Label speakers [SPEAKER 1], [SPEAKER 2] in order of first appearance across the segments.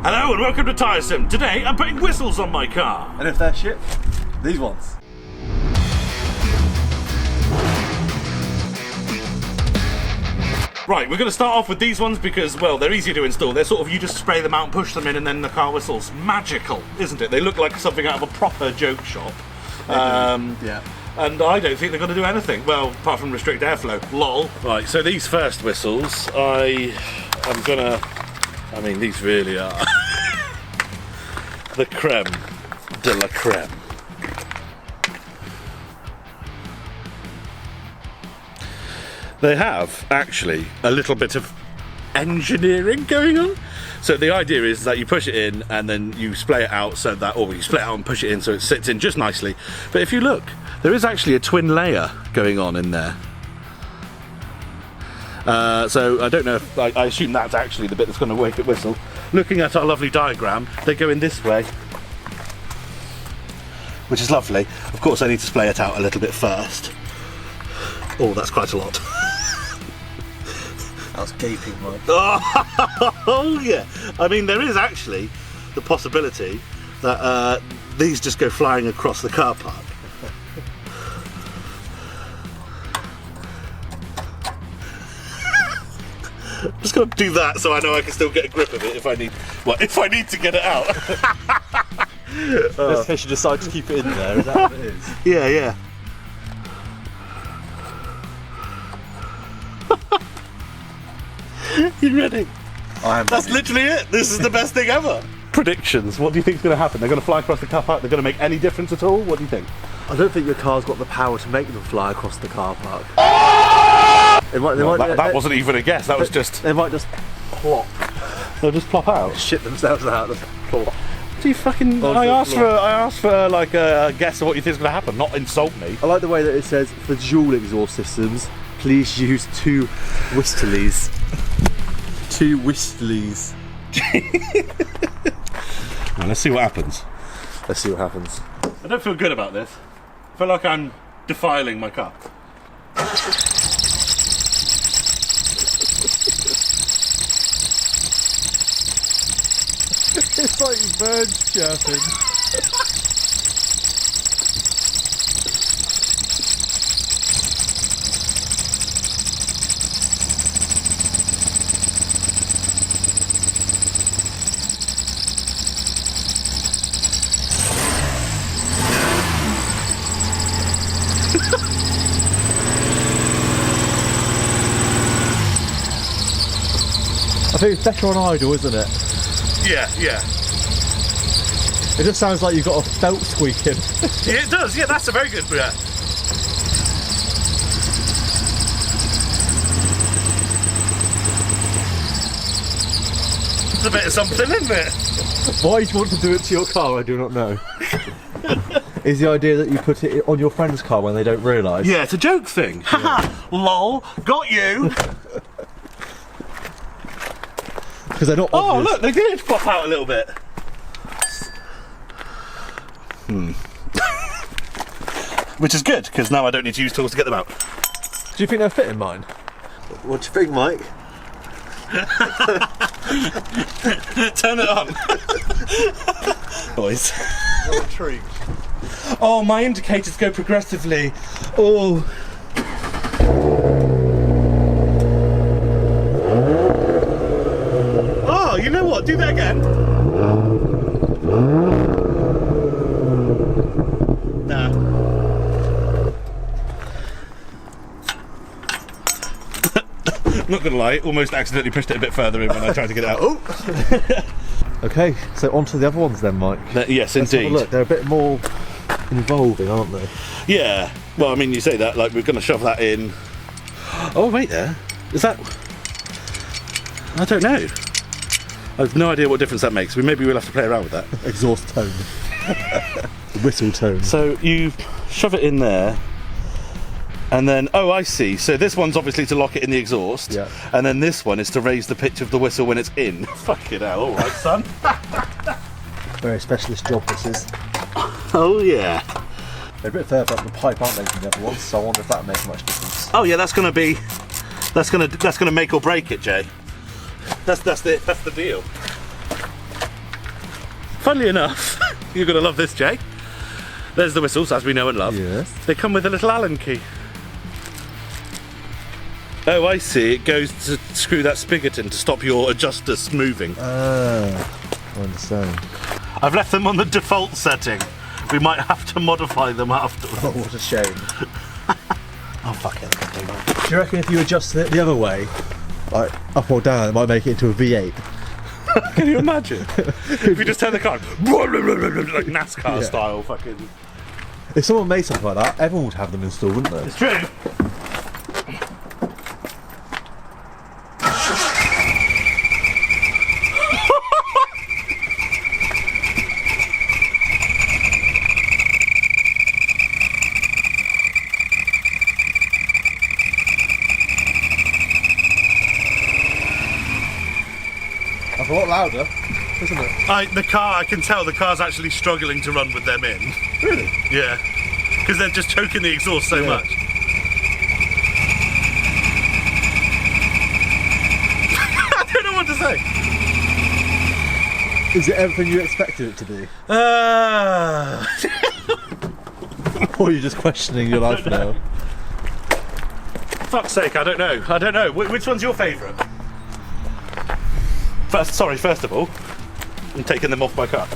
[SPEAKER 1] Hello and welcome to Tiresome. Today I'm putting whistles on my car.
[SPEAKER 2] And if they're shit, these ones.
[SPEAKER 1] Right, we're going to start off with these ones because, well, they're easy to install. They're sort of, you just spray them out and push them in and then the car whistles. Magical, isn't it? They look like something out of a proper joke shop.
[SPEAKER 2] Yeah.
[SPEAKER 1] And I don't think they're going to do anything. Well, apart from restrict airflow. Lol. Right, so these first whistles, I'm going to... I mean, these really are the creme de la creme. They have actually a little bit of engineering going on. So the idea is that you push it in and then you splay it out so that, or you splay it out and push it in so it sits in just nicely. But if you look, there is actually a twin layer going on in there. So I don't know if, I assume that's actually the bit that's going to make it whistle. Looking at our lovely diagram, they go in this way, which is lovely. Of course I need to splay it out a little bit first. Oh, that's quite a lot.
[SPEAKER 2] That's gaping, Mike.
[SPEAKER 1] Oh yeah, I mean there is actually the possibility that these just go flying across the car park. I'm just going to do that so I know I can still get a grip of it if I need. Well, if I need to get it out.
[SPEAKER 2] In case you decide to keep it in there, is that what it is?
[SPEAKER 1] Yeah, yeah. You ready?
[SPEAKER 2] I am.
[SPEAKER 1] That's literally it. This is the best thing ever. Predictions. What do you think is going to happen? They're going to fly across the car park. They're going to make any difference at all? What do you think?
[SPEAKER 2] I don't think your car's got the power to make them fly across the car park.
[SPEAKER 1] That wasn't even a guess. That was just.
[SPEAKER 2] They might just plop.
[SPEAKER 1] They'll just plop out.
[SPEAKER 2] Shit themselves out. Just plop.
[SPEAKER 1] Do you fucking? I asked for like a guess of what you think is going to happen. Not insult me.
[SPEAKER 2] I like the way that it says for dual exhaust systems, please use 2 Whistleys. 2 Whistleys.
[SPEAKER 1] Well, let's see what happens.
[SPEAKER 2] Let's see what happens.
[SPEAKER 1] I don't feel good about this. I feel like I'm defiling my car.
[SPEAKER 2] It's like birds chirping. I think it's better on idle, isn't it?
[SPEAKER 1] Yeah, yeah.
[SPEAKER 2] It just sounds like you've got a belt squeaking.
[SPEAKER 1] Yeah, it does. Yeah, that's a very good. Yeah. It's a bit of something, isn't it?
[SPEAKER 2] Why you want to do it to your car, I do not know. Is the idea that you put it on your friend's car when they don't realise?
[SPEAKER 1] Yeah, it's a joke thing. Haha, lol, got you.
[SPEAKER 2] Because they're not
[SPEAKER 1] Oh,
[SPEAKER 2] obvious.
[SPEAKER 1] look, they did pop out a little bit. Which is good, because now I don't need to use tools to get them out.
[SPEAKER 2] Do you think they'll fit in mine? What do you think, Mike?
[SPEAKER 1] Turn it on. Boys.
[SPEAKER 2] You're intrigued.
[SPEAKER 1] Oh, my indicators go progressively. Oh. Oh, you know what? Do that again. Nah. Not gonna lie, almost accidentally pushed it a bit further in when I tried to get it out. Oh.
[SPEAKER 2] Okay, so on to the other ones then, Mike.
[SPEAKER 1] Yes,
[SPEAKER 2] Let's have a
[SPEAKER 1] indeed.
[SPEAKER 2] look, they're a bit more involving, aren't they?
[SPEAKER 1] Yeah. Well, I mean, you say that like we're going to shove that in. Oh, wait there. Is that? I don't know. I have no idea what difference that makes. Maybe we'll have to play around with that.
[SPEAKER 2] Exhaust tone. Whistle tone.
[SPEAKER 1] So you shove it in there. And then, oh, I see. So this one's obviously to lock it in the exhaust.
[SPEAKER 2] Yeah.
[SPEAKER 1] And then this one is to raise the pitch of the whistle when it's in. Fucking hell, all right, son.
[SPEAKER 2] Very specialist job this is.
[SPEAKER 1] Oh, yeah.
[SPEAKER 2] They're a bit further up the pipe, aren't they, than the other ones? So I wonder if that makes much difference.
[SPEAKER 1] Oh, yeah, that's going to make or break it, Jay. That's the deal. Funnily enough, you're going to love this, Jay. There's the whistles, as we know and love.
[SPEAKER 2] Yes.
[SPEAKER 1] They come with a little Allen key. Oh, I see. It goes to screw that spigot in to stop your adjusters moving.
[SPEAKER 2] I understand.
[SPEAKER 1] I've left them on the default setting. We might have to modify them afterwards.
[SPEAKER 2] Oh, what a shame.
[SPEAKER 1] Oh, fuck it.
[SPEAKER 2] Do you reckon if you adjusted it the other way, like up or down, it might make it into a V8?
[SPEAKER 1] Can you imagine? If you just turn the car, like NASCAR style, fucking.
[SPEAKER 2] If someone made something like that, everyone would have them installed, wouldn't they?
[SPEAKER 1] It's true.
[SPEAKER 2] That's a lot louder, isn't it?
[SPEAKER 1] The car, I can tell the car's actually struggling to run with them in.
[SPEAKER 2] Really?
[SPEAKER 1] Yeah. Because they're just choking the exhaust so much. I don't know what to say.
[SPEAKER 2] Is it everything you expected it to be? Or are you just questioning your life now?
[SPEAKER 1] Fuck's sake, I don't know. I don't know. Which one's your favourite? First of all, I'm taking them off my car.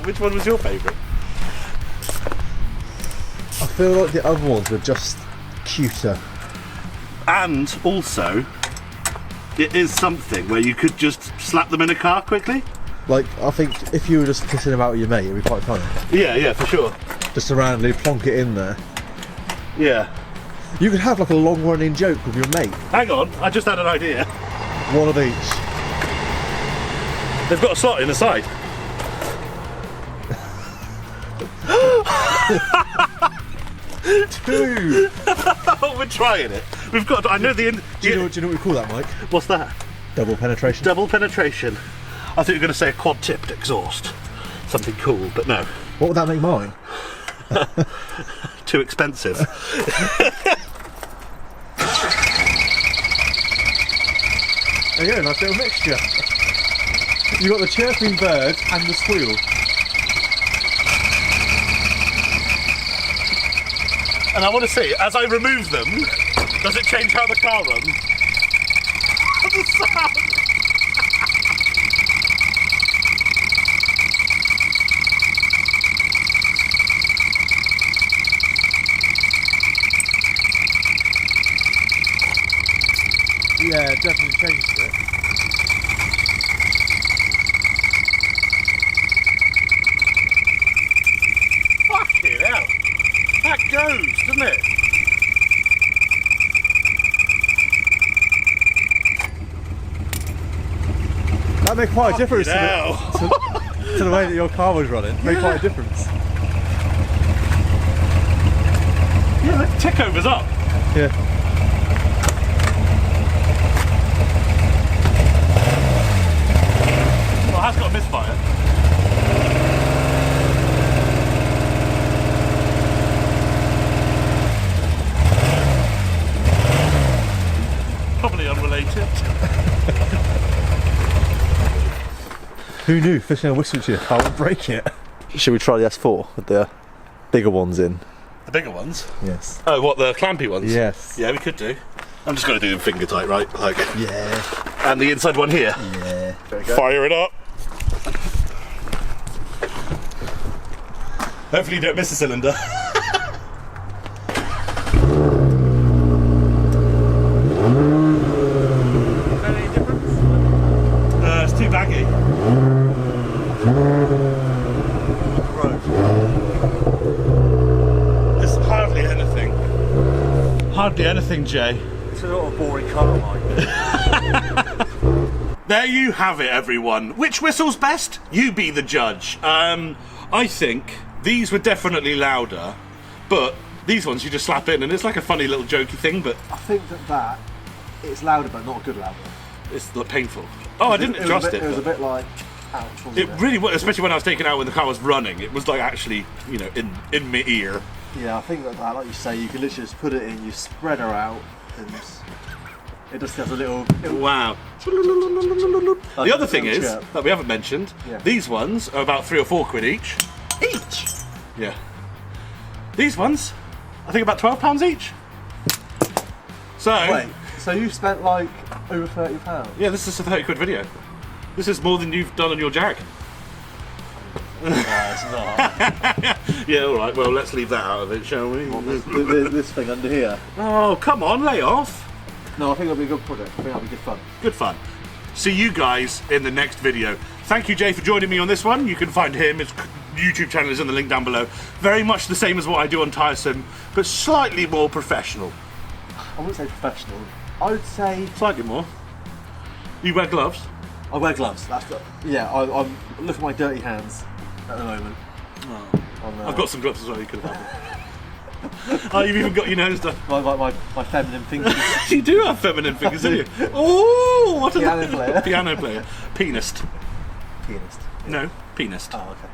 [SPEAKER 1] Which one was your favourite?
[SPEAKER 2] I feel like the other ones were just cuter.
[SPEAKER 1] And also, it is something where you could just slap them in a car quickly.
[SPEAKER 2] Like, I think if you were just pissing about with your mate, it'd be quite funny.
[SPEAKER 1] Yeah, for sure.
[SPEAKER 2] Just to randomly plonk it in there.
[SPEAKER 1] Yeah.
[SPEAKER 2] You could have like a long running joke with your mate.
[SPEAKER 1] Hang on, I just had an idea.
[SPEAKER 2] One of each.
[SPEAKER 1] They've got a slot in the side.
[SPEAKER 2] Two!
[SPEAKER 1] We're trying it. We've got. I know the.
[SPEAKER 2] Do you know what we call that, Mike?
[SPEAKER 1] What's that?
[SPEAKER 2] Double penetration.
[SPEAKER 1] Double penetration. I thought you were going to say a quad-tipped exhaust. Something cool, but no.
[SPEAKER 2] What would that make mine?
[SPEAKER 1] Too expensive.
[SPEAKER 2] There you go, nice little mixture. You got the chirping bird and the squeal.
[SPEAKER 1] And I want to see, as I remove them, does it change how the car runs? The sound!
[SPEAKER 2] Yeah, it definitely changed it.
[SPEAKER 1] Fucking hell! That goes, doesn't it?
[SPEAKER 2] That made quite a difference
[SPEAKER 1] Hell.
[SPEAKER 2] to the way that your car was running. Made quite a difference.
[SPEAKER 1] Yeah, the tick over's up.
[SPEAKER 2] Yeah.
[SPEAKER 1] Well, it has got a misfire. Probably unrelated.
[SPEAKER 2] Who knew fishing a whistle to your car would break it? Should we try the S4 with the bigger ones in?
[SPEAKER 1] The bigger ones?
[SPEAKER 2] Yes.
[SPEAKER 1] Oh, what, the clampy ones?
[SPEAKER 2] Yes.
[SPEAKER 1] Yeah, we could do. I'm just going to do them finger tight, right? Like,
[SPEAKER 2] Yeah.
[SPEAKER 1] and the inside one here.
[SPEAKER 2] Yeah. There we go.
[SPEAKER 1] Fire it up. Hopefully you don't miss a cylinder. Any difference? It's too baggy. Right. There's hardly anything. Hardly anything, Jay.
[SPEAKER 2] It's a lot of boring car, Mike.
[SPEAKER 1] There you have it, everyone. Which whistle's best? You be the judge. I think these were definitely louder, but these ones you just slap in and it's like a funny little jokey thing, but
[SPEAKER 2] I think that it's louder, but not good louder.
[SPEAKER 1] it's like painful. Oh, I didn't adjust it.
[SPEAKER 2] It was a
[SPEAKER 1] but
[SPEAKER 2] bit like, ouch, wasn't
[SPEAKER 1] it really was, especially when I was taken out when the car was running. It was like actually, you know, in my ear.
[SPEAKER 2] Yeah, I think that, like you say, you can literally just put it in, you spread her out, and it just has a little
[SPEAKER 1] Wow.
[SPEAKER 2] Like
[SPEAKER 1] the other
[SPEAKER 2] a
[SPEAKER 1] thing is
[SPEAKER 2] chirp.
[SPEAKER 1] that we haven't mentioned.
[SPEAKER 2] Yeah.
[SPEAKER 1] These ones are about 3 or 4 quid each.
[SPEAKER 2] Each?
[SPEAKER 1] Yeah. These ones, I think about £12 each. So.
[SPEAKER 2] Wait, so you spent like over £30?
[SPEAKER 1] Yeah, this is a 30 quid video. This is more than you've done on your Jag.
[SPEAKER 2] No, it's not.
[SPEAKER 1] Yeah, alright, well, let's leave that out of it, shall we?
[SPEAKER 2] This thing under here.
[SPEAKER 1] Oh, come on, lay off.
[SPEAKER 2] No, I think it'll be a good project. I think that'll be good fun.
[SPEAKER 1] Good fun. See you guys in the next video. Thank you, Jay, for joining me on this one. You can find him. His YouTube channel is in the link down below. Very much the same as what I do on Tire Sim, but slightly more professional.
[SPEAKER 2] I wouldn't say professional. I would say...
[SPEAKER 1] Slightly more. You wear gloves?
[SPEAKER 2] I wear gloves. That's the... Yeah, I'm look at my dirty hands at the moment.
[SPEAKER 1] Oh. I've got some gloves as well, you could have had. Oh, you've even got your nose done.
[SPEAKER 2] My feminine fingers.
[SPEAKER 1] You do have feminine fingers, don't you? Oh, what a
[SPEAKER 2] Piano player.
[SPEAKER 1] Piano player. Pianist.
[SPEAKER 2] Pianist.
[SPEAKER 1] No, pianist.
[SPEAKER 2] Oh, okay.